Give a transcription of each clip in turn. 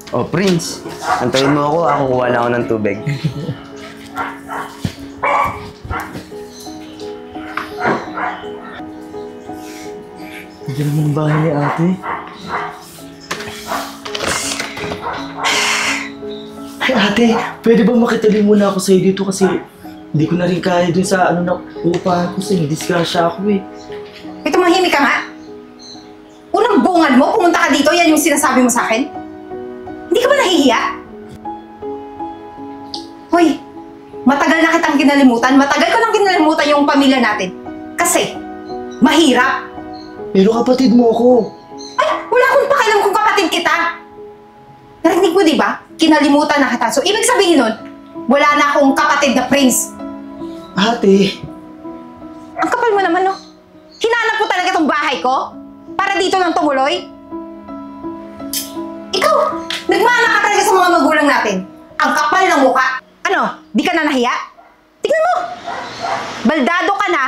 Oh, Prince. Antayin mo ako, kukuha lang ako ng tubig. Hindi naman ang bahay ni ate. Ay ate, pwede bang makituloy muna ako sa'yo dito kasi hindi ko na rin kaya dun sa ano na uupahan ko sa'yo. Disgrasya ako eh. May tumahimik ka nga. Unang bungad mo, pumunta ka dito, yan yung sinasabi mo sa akin? Hindi ka ba nahihiya? Hoy, matagal na kitang kinalimutan. Matagal ko nang kinalimutan yung pamilya natin. Kasi, mahirap. Pero kapatid mo ako. Ay, wala akong pakialam kung kapatid kita. Narinig mo, di ba? Kinalimutan na kita. So, ibig sabihin nun, wala na akong kapatid na Prince. Ate. Ang kapal mo naman, no? Hinanap mo talaga tong bahay ko? Para dito lang tumuloy? Ikaw, nagmana ka talaga sa mga magulang natin. Ang kapal ng mukha. Ano, di ka na nahiya? Tignan mo! Baldado ka na.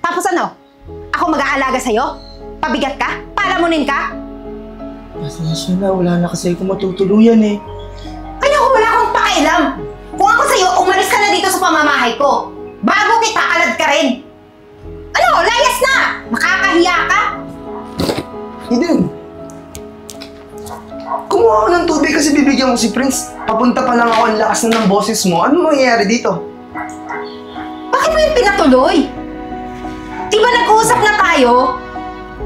Tapos ano? Ako mag-aalaga sa'yo? Pabigat ka? Palamunin ka? Pasensya na, wala na kasi ako matutuluyan eh. Kaya ko wala akong pakialam. Kung ako sa'yo, umalis ka na dito sa pamamahay ko. Bago kita, alad ka rin. Ano, layas na! Nakakahiya ka? Eden! Kumuha ako ng tubig kasi bibigyan mo si Prince. Papunta pa lang ako, ang lakas na ng boses mo. Ano mangyayari dito? Bakit mo yung pinatuloy? Di ba nag-uusap na tayo?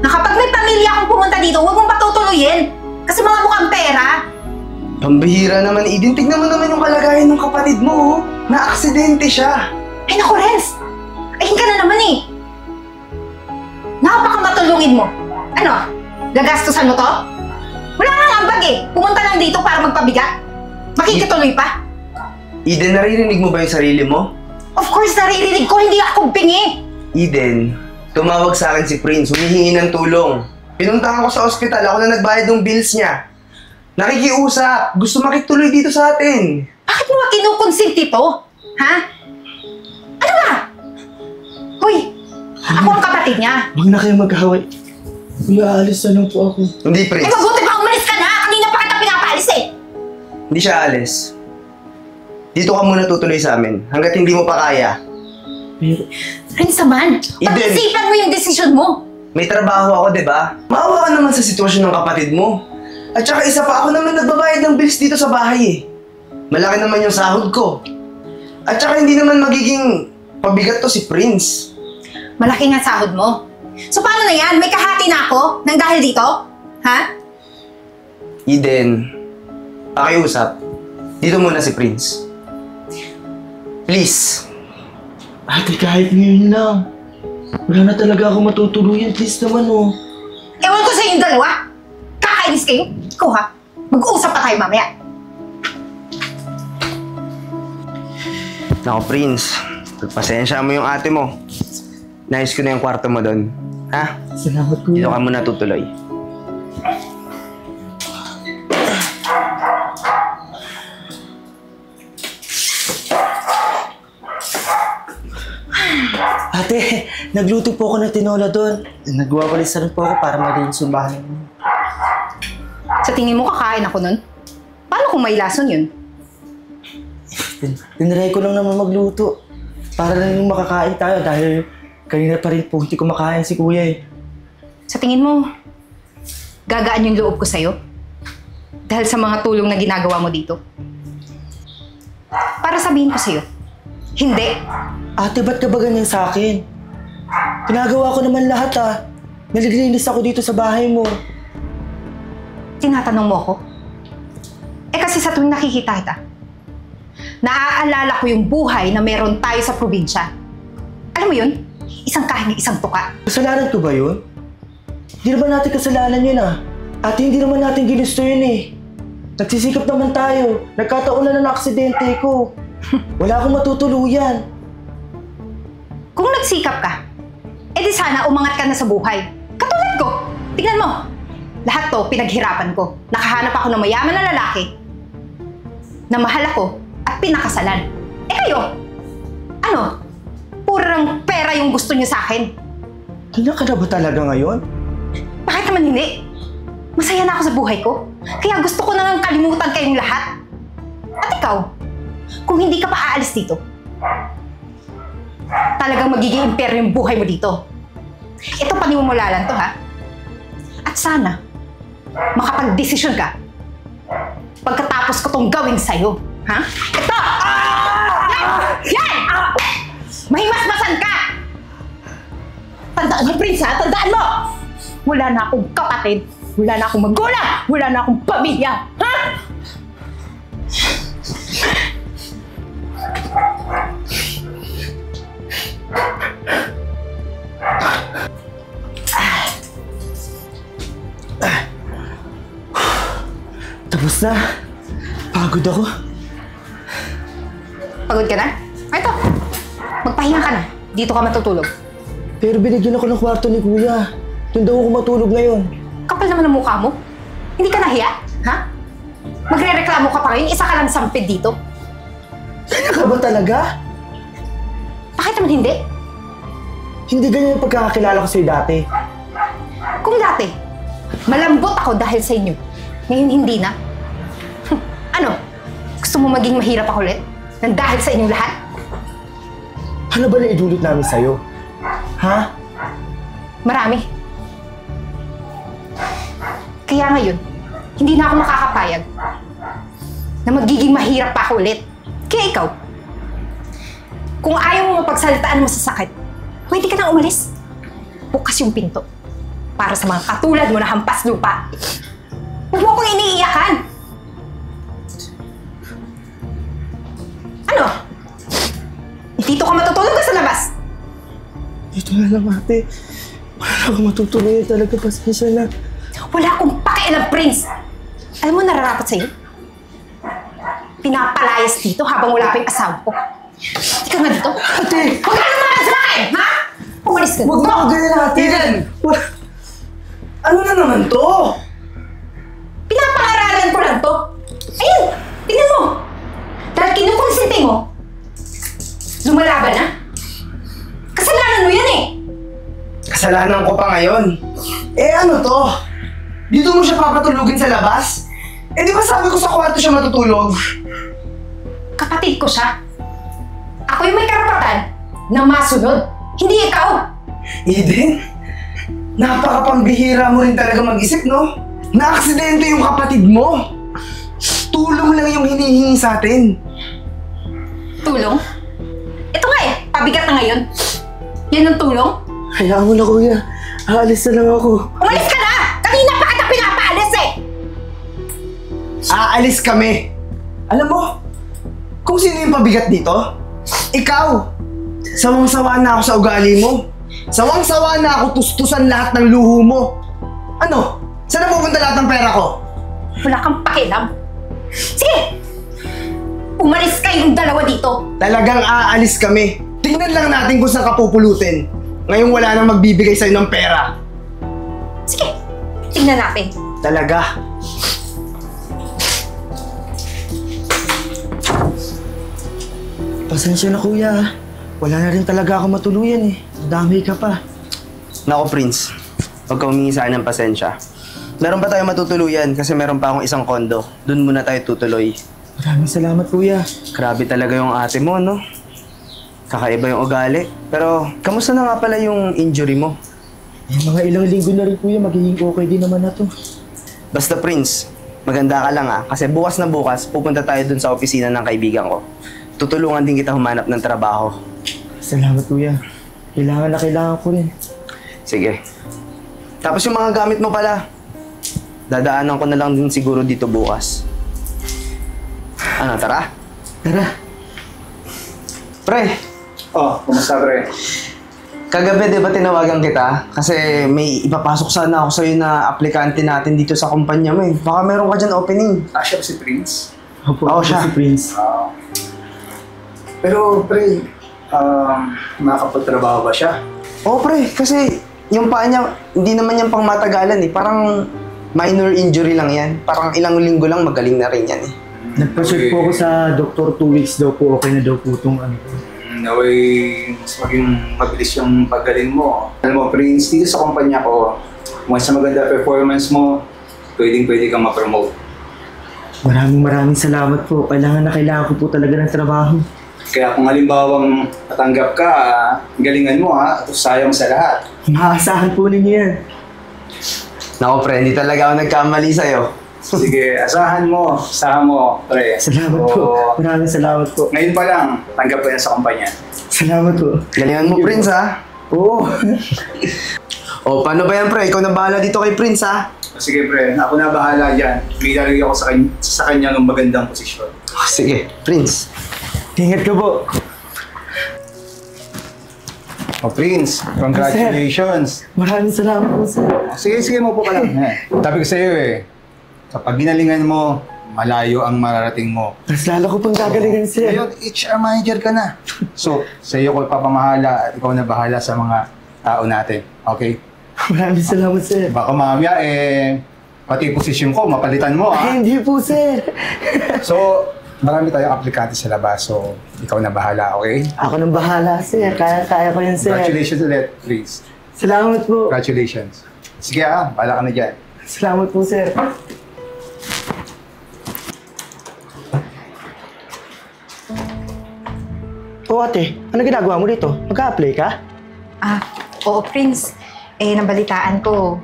Na kapag may pamilya akong pumunta dito, huwag mong patutuloyin. Kasi mga mukhang pera. Pambihira naman, Eden. Tignan mo naman yung kalagayan ng kapatid mo. Na-aksidente siya. Ay naku, Renz! Ayun ka na naman eh. Napakamatulungin mo. Ano? Gagastusan mo to? Wala nga ambag eh. Pumunta lang dito para magpabigat. Makikituloy pa. Eden, naririnig mo ba yung sarili mo? Of course, naririnig ko. Hindi ako bingi. Eden, tumawag sa akin si Prince. Humihingi ng tulong. Pinuntahan ko sa ospital. Ako na nagbayad ng bills niya. Nakikiusap. Gusto makituloy dito sa atin. Bakit mo ba kinukonsinti to? Ha? Ano ba? Hoy, ako ang kapatid niya. Huwag na kayo mag-away. Aalis na lang po ako. Hindi, Prince. Eh, mabuti pa umalis ka na. Kanina pa kita pinapaalis eh. Hindi siya alis. Dito ka muna tutuloy sa amin. Hanggat hindi mo pa kaya. Pero, Prince naman, pag-isipan mo yung desisyon mo. May trabaho ako, di ba? Maawa ka naman sa sitwasyon ng kapatid mo. At saka isa pa, ako naman nagbabayad ng bills dito sa bahay eh. Malaki naman yung sahod ko. At saka hindi naman magiging pabigat to si Prince. Malaki nga sahod mo. So paano na yan? May kahati na ako nang dahil dito? Ha? Eden, pakiusap. Dito muna si Prince. Please. ate kahit ngayon lang. Wala na talaga ako matutuluyan. Please naman oh. Ewan ko sa inyong dalawa. Kakainis kayo. Ikaw ha? Mag-uusap pa tayo mamaya. Nako, Prince. Pagpasensya mo yung ate mo. Nais ko na yung kwarto mo doon. Ha? Salamat ko. Dito ka muna tutuloy. Ate, nagluto po ako ng tinola doon. Nagwawalisan po ako para malinis yung bahay mo. Sa tingin mo kakain ako nun? Paano kung may lason yun? Tinry ko lang naman magluto. Para lang yung makakain tayo dahil kanina pa rin po hindi kumakain si kuya eh. Sa tingin mo, gagaan yung loob ko sa'yo? Dahil sa mga tulong na ginagawa mo dito? Para sabihin ko sa'yo, hindi. Ate, ba't ka ba ganyan sa akin? Pinagawa ko naman lahat ah. Naliglinis ako dito sa bahay mo. Tinatanong mo ako? Eh kasi sa tuwing nakikita kita, naaalala ko yung buhay na meron tayo sa probinsya. Alam mo yun? Isang kahing isang tuka. Kasalanan ko ba yun? Hindi naman natin kasalanan yun ah. Ate, hindi naman natin ginusto yun eh. Nagsisikap naman tayo. Nagkataon na ng aksidente ko. Wala akong matutuluyan. Kung nagsikap ka, edi sana umangat ka na sa buhay. Katulad ko. Tignan mo. Lahat to pinaghirapan ko. Nakahanap ako ng mayaman na lalaki na mahal ako at pinakasalan. Eh kayo, ano? Purang pera yung gusto niyo sa akin. Ganyan ka na ba talaga ngayon? Bakit naman hindi? Masaya na ako sa buhay ko. Kaya gusto ko nang kalimutan kayong lahat. At ikaw, kung hindi ka pa aalis dito, talagang magiging imperyo yung buhay mo dito. Ito panimumula lang to, ha? At sana, makapag-desisyon ka pagkatapos ko tong gawin sa'yo. Ha? Ito! Yan! Mahimasmasan ka! Tandaan mo, Prince, ha? Tandaan mo! Wala na akong kapatid, wala na akong magulang, wala na akong pamilya. Ha? Tapos na. Pagod ako. Pagod ka na? Ito, magpahinga ka na. Dito ka matutulog. Pero binigyan ako ng kwarto ni Kuya. Doon daw ako matulog ngayon. Kapal naman ang mukha mo. Hindi ka nahiya? Ha? Magre-reklamo ka pa ngayon, isa ka lang sampid dito. Kanya ka ba talaga? Bakit naman hindi? Hindi ganyan yung pagkakakilala ko sa'yo dati. Kung dati, malambot ako dahil sa inyo. Ngayon hindi na. Ano? Gusto mo maging mahirap ako ulit? Nang dahil sa inyong lahat? Ano ba na idulot namin sa'yo? Ha? Marami. Kaya ngayon, hindi na ako makakapayag na magiging mahirap pa ako ulit. Kaya ikaw, kung ayaw mo mapagsalitaan mo sa sakit, pwede ka nang umalis. Bukas yung pinto para sa mga katulad mo na hampas lupa. Huwag mo akong iniiyakan. Ano? Dito ka matutulog ka sa labas? Dito na lang, ate. Wala na akong matutuloy talaga. Pasensya na. Wala akong pakialam, Prince. Alam mo nararapat sa'yo? Pinapalayas dito habang wala pa yung asawa ko. Hindi ka nga dito. Ate! Huwag ka naman sa akin, ha? Umalis ka. Huwag mo ako ganyan, ate! Eden! Ano na naman to? Pinapangaralan ko lang to. Ayun, tingnan mo. Dahil kinukonsente mo, lumalaban na. Kasalanan mo yan eh. Kasalanan ko pa ngayon. Eh ano to? Dito mo siya papatulugin sa labas? Eh di ba sabi ko sa kwarto siya matutulog? Kapatid ko siya. Ako yung may karapatan na masunod. Hindi ikaw. Eden, napakapambihira mo rin talaga mag-isip, no? Na-aksidente yung kapatid mo. Tulong lang yung hinihingi sa atin. Tulong? Ito nga eh, pabigat na ngayon. Yan ang tulong? Hayaan mo na, Kuya. Aalis na lang ako. Umalis ka na! Kanina pa kita pinapaalis eh! Aalis kami. Alam mo, kung sino yung pabigat dito? Ikaw! Sawang-sawa na ako sa ugali mo. Sawang-sawa na ako tustusan lahat ng luho mo. Ano? Saan na pupunta lahat ng pera ko? Wala kang pakialam. Sige! Umalis kayong dalawa dito. Talagang aalis kami. Tingnan lang natin kung saan ka pupulutin. Ngayong wala nang magbibigay sa'yo ng pera. Sige, tingnan natin. Talaga. Pasensya na, Kuya. Wala na rin talaga ako matuluyan eh. Dami ka pa. Nako, Prince. Huwag ka humingi sa akin ng pasensya. Meron pa tayo matutuluyan kasi meron pa akong isang kondo. Doon muna tayo tutuloy. Maraming salamat, Kuya. Grabe talaga yung ate mo, no? Kakaiba yung ugali. Pero, kamusta na nga pala yung injury mo? Eh, mga ilang linggo na rin, Kuya. Magiging okay din naman na to. Basta, Prince, maganda ka lang kasi bukas na bukas, pupunta tayo dun sa opisina ng kaibigan ko. Tutulungan din kita humanap ng trabaho. Salamat, Kuya. Kailangan na kailangan ko rin. Sige. Tapos yung mga gamit mo pala, dadaanan ko na lang din siguro dito bukas. Ano, tara? Tara. Pre, Kumusta, pre? kagabi di ba tinawagan kita? Kasi may ipapasok sana ako sa'yo na aplikante natin dito sa kumpanya mo eh. Baka meron ka dyan opening. Siya ba si Prince? Opo, Oo, ako siya. si Prince. Pero, pre, nakakapagtrabaho ba siya? Oo pre, kasi yung paa niya, hindi naman yan pang matagalan eh. Parang minor injury lang yan. Parang ilang linggo lang magaling na rin yan eh. Nagpa-check po ako sa doktor 2 weeks daw po. Okay na daw po itong ano. Naway, mas maging mabilis yung paggaling mo. Alam mo, Prince, dito sa kumpanya ko, once na maganda performance mo, pwedeng kang ma-promote. Maraming salamat po. Kailangan ko po talaga ng trabaho. Kaya kung halimbawang natanggap ka, galingan mo ha, at sayang sa lahat. Maaasahan po ninyo yan. Naku pre, hindi talaga ako nagkamali sa'yo. Sige, asahan mo, pre. Salamat po. Maraming salamat po. Ngayon pa lang, tanggap ka na sa kumpanya. Salamat po. Galingan mo, Prince, ha? Oo. O, paano ba yan, pre? Ikaw na bahala dito kay Prince, ha? Sige pre, ako na bahala dyan. May lalagay ako sa kanya ng magandang posisyon. O, sige, Prince. Ingat ka po. Oh Prince, congratulations. Maraming salamat po, sir. Sige, mo po ka lang. Sabi ko sa iyo kapag ginalingan mo, malayo ang mararating mo. Mas lalo ko pang gagalingan, sir. Ngayon, HR manager ka na. So, sa iyo ko papamahala at ikaw na bahala sa mga tao natin. Okay? Maraming salamat, sir. Baka mamaya, pati posisyon ko, mapalitan mo, ha? Hindi po, sir. So, marami tayong aplikante sa labas. So, ikaw na bahala, okay? Ako nang bahala, sir. Kaya ko yan, sir. Congratulations ulit, please. Salamat po. Congratulations. Sige, bahala ka na dyan. Salamat po, sir. O ate, ano ginagawa mo dito? Mag-a-apply ka? Oo, Prince. Nabalitaan ko.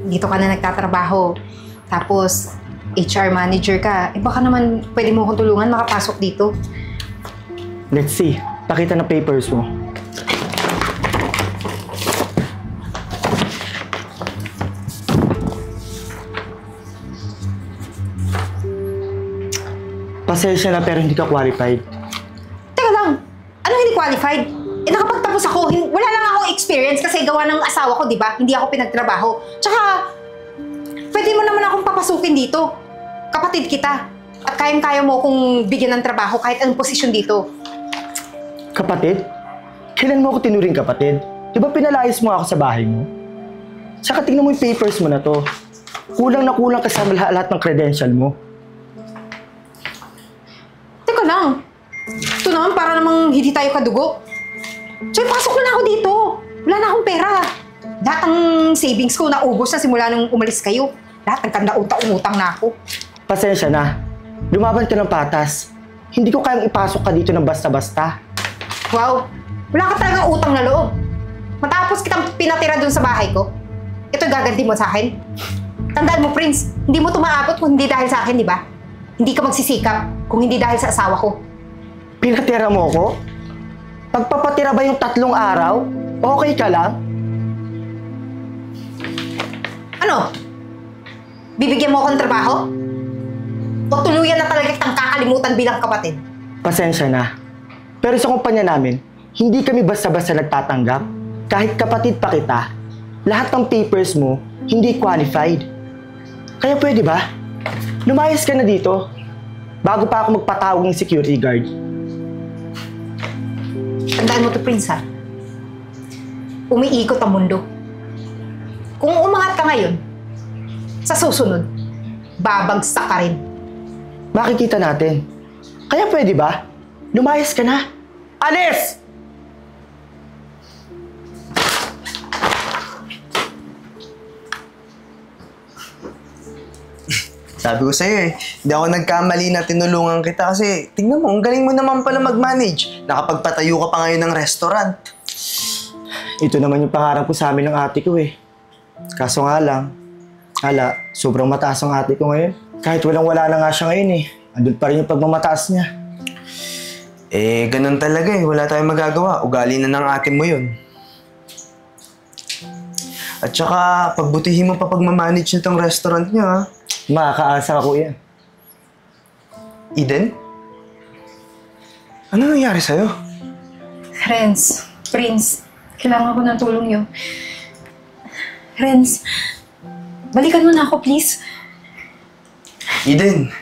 Dito ka na nagtatrabaho. Tapos, HR manager ka. Baka naman pwede mo akong tulungan makapasok dito. Let's see. Pakita na papers mo. Pasensya na pero hindi ka qualified. Teka lang, anong hindi qualified? Nakapagtapos ako. Wala lang akong experience kasi gawa ng asawa ko, di ba? Hindi ako pinagtrabaho. Tsaka, pwede mo naman akong papasukin dito. Kapatid kita. At kayang-kaya mo akong bigyan ng trabaho kahit anong posisyon dito. Kapatid? Kailan mo ako tinuring kapatid? Di ba pinalayas mo ako sa bahay mo? Tsaka tingnan mo yung papers mo na to. Kulang na kulang kasama lahat ng credential mo. Teka lang. Ito naman para namang hindi tayo kadugo. So, pasok na ako dito. Wala na akong pera. Lahat ng savings ko naubos na simula nung umalis kayo. Lahat nagkanda-utang na ako. Pasensya na. Lumaban ka ng patas. Hindi ko kayang ipasok ka dito ng basta-basta. Wow, wala ka talagang utang na loob. Matapos kitang pinatira dun sa bahay ko, ito gaganti mo sa akin. Tandaan mo, Prince, hindi mo tumaabot kung hindi dahil sa akin, di ba? Hindi ka magsisikap kung hindi dahil sa asawa ko. Pinatira mo ko? Pagpapatira ba yung 3 araw? Okay ka lang? Ano? Bibigyan mo ako ng trabaho? O tuluyan na talaga kitang kakalimutan bilang kapatid? Pasensya na. Pero sa kumpanya namin, hindi kami basta-basta nagtatanggap. Kahit kapatid pa kita, lahat ng papers mo hindi qualified. Kaya pwede ba? Lumayas ka na dito bago pa ako magpatawag ng security guard. Tandaan mo to, Prince, ha? Umiikot ang mundo. Kung umangat ka ngayon, sa susunod, babagsak ka rin. Makikita natin. Kaya pwede ba? Lumayas ka na. Alis! Sabi ko sa'yo hindi ako nagkamali na tinulungan kita kasi tingnan mo, ang galing mo naman pala mag-manage. Nakapagpatayo ka pa ngayon ng restaurant. Ito naman yung pangarap ko sa amin ng ate ko eh. Kaso nga lang, sobrang mataas ang ate ko ngayon. Kahit walang-wala na nga siya ngayon eh. Andun pa rin yung pagmamataas niya. Ganun talaga wala tayong magagawa. Ugali na ng ate mo yun. At saka, pagbutihin mo pa pagmamanage nitong restaurant niya, ha? Makakaasa ako yan. Eden? Ano nangyari sa'yo? Renz, Prince, kailangan ko ng tulong niyo. Renz, balikan mo na ako, please. Eden,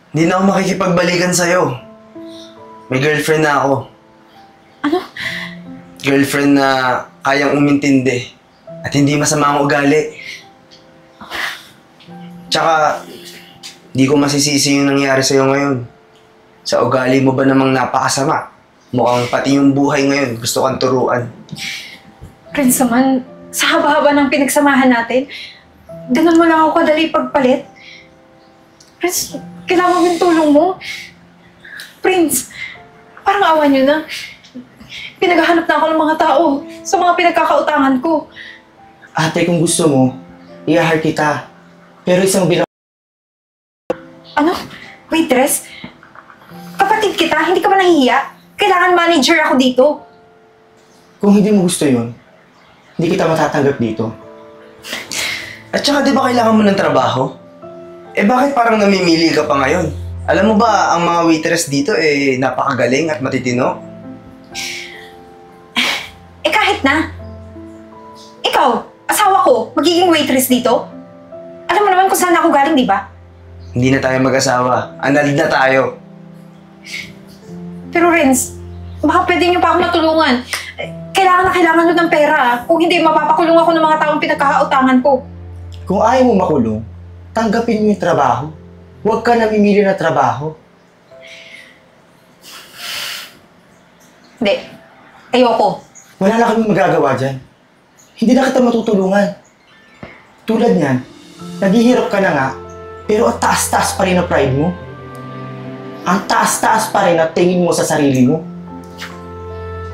hindi na ako makikipagbalikan sa'yo. May girlfriend na ako. Ano? Girlfriend na kayang umintindi at hindi masama ang ugali. Tsaka, di ko masisisi yung nangyari sa'yo ngayon. Sa ugali mo ba namang napakasama? Mukhang pati yung buhay ngayon gusto kang turuan. Prince naman, Sa haba-haba ng pinagsamahan natin, ganun mo lang ako kadali pagpalit. Prince, kailangan mo yung tulong mo. Prince, parang awa niyo na. Pinaghahanap na ako ng mga tao sa mga pinagkakautangan ko. Ate, kung gusto mo, i-hire kita. Pero isang bilang... Ano? Waitress? Kapatid kita, hindi ka ba nahihiya? Kailangan manager ako dito. Kung hindi mo gusto yun, hindi kita matatanggap dito. At saka di ba kailangan mo ng trabaho? Eh bakit parang namimili ka pa ngayon? Alam mo ba, ang mga waitress dito napakagaling at matitino? Eh kahit na. Ikaw, asawa ko, magiging waitress dito? Alam mo naman kung saan ako galing, di ba? Hindi na tayo mag-asawa. Analig na tayo. Pero Renz, baka pwede niyo pa ako matulungan. Kailangan nyo ng pera. Kung hindi, mapapakulong ako ng mga taong pinagkakautangan ko. Kung ayaw mo makulong, tanggapin mo yung trabaho. Huwag ka namimili na trabaho. Hindi. Ayoko. Wala na kami magagawa dyan. Hindi na kita matutulungan. Tulad niyan, naghihirap ka na nga, pero ang taas-taas pa rin ang pride mo. Ang taas-taas pa rin ang tingin mo sa sarili mo.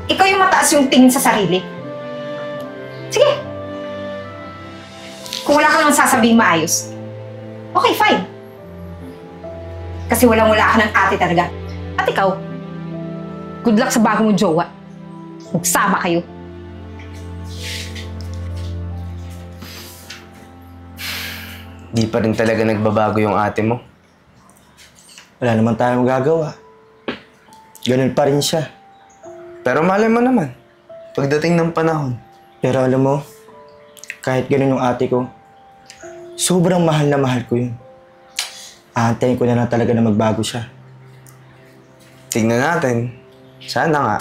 Ikaw yung mataas yung tingin sa sarili. Sige. Kung wala ka namang sasabihin maayos, okay, fine. Kasi walang-wala ka ng ate talaga. At ikaw, good luck sa bago mong jowa. Magsama kayo. Di pa rin talaga nagbabago yung ate mo. Wala naman tayong magagawa. Ganun pa rin siya. Pero malay mo naman, pagdating ng panahon. Pero alam mo, kahit ganun yung ate ko, sobrang mahal na mahal ko yun. Aantayin ko na lang talaga na magbago siya. Tignan natin. Sana nga.